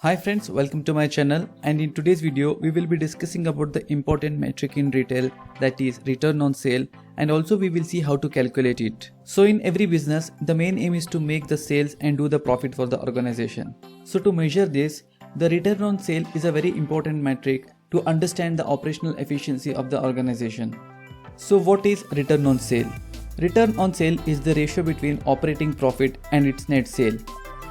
Hi friends, welcome to my channel, and in today's video we will be discussing about the important metric in retail, that is return on sale, and also we will see how to calculate it. So in every business, the main aim is to make the sales and do the profit for the organization. So to measure this, the return on sale is a very important metric to understand the operational efficiency of the organization. So what is return on sale? Return on sale is the ratio between operating profit and its net sale.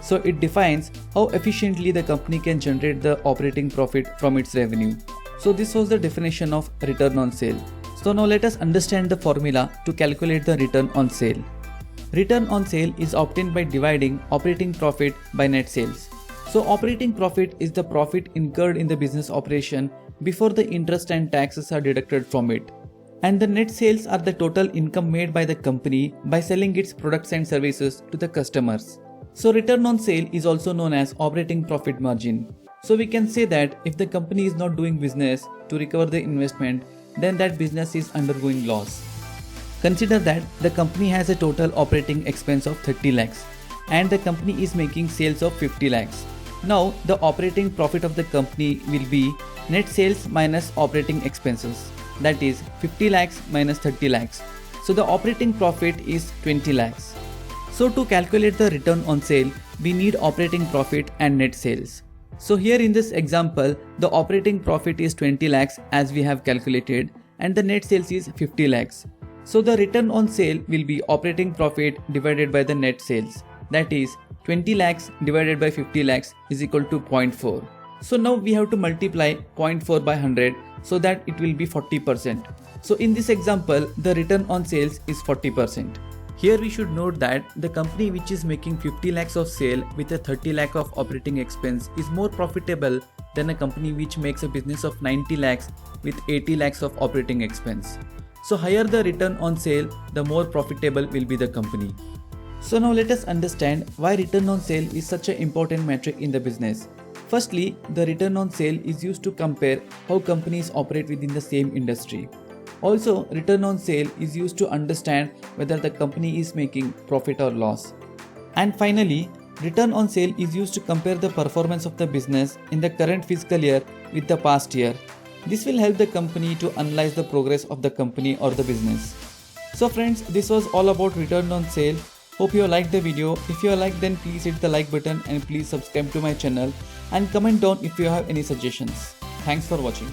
So it defines how efficiently the company can generate the operating profit from its revenue. So this was the definition of return on sale. So now let us understand the formula to calculate the return on sale. Return on sale is obtained by dividing operating profit by net sales. So operating profit is the profit incurred in the business operation before the interest and taxes are deducted from it. And the net sales are the total income made by the company by selling its products and services to the customers. So return on sale is also known as operating profit margin. So we can say that if the company is not doing business to recover the investment, then that business is undergoing loss. Consider that the company has a total operating expense of 30 lakhs and the company is making sales of 50 lakhs. Now the operating profit of the company will be net sales minus operating expenses, that is 50 lakhs minus 30 lakhs. So the operating profit is 20 lakhs. So to calculate the return on sale, we need operating profit and net sales. So here in this example, the operating profit is 20 lakhs as we have calculated and the net sales is 50 lakhs. So the return on sale will be operating profit divided by the net sales. That is 20 lakhs divided by 50 lakhs is equal to 0.4. So now we have to multiply 0.4 by 100 so that it will be 40%. So in this example, the return on sales is 40%. Here we should note that the company which is making 50 lakhs of sale with a 30 lakh of operating expense is more profitable than a company which makes a business of 90 lakhs with 80 lakhs of operating expense. So higher the return on sale, the more profitable will be the company. So now let us understand why return on sale is such an important metric in the business. Firstly, the return on sale is used to compare how companies operate within the same industry. Also, return on sale is used to understand whether the company is making profit or loss. And finally, return on sale is used to compare the performance of the business in the current fiscal year with the past year. This will help the company to analyze the progress of the company or the business. So friends, this was all about return on sale. Hope you liked the video. If you liked, then please hit the like button and please subscribe to my channel and comment down if you have any suggestions. Thanks for watching.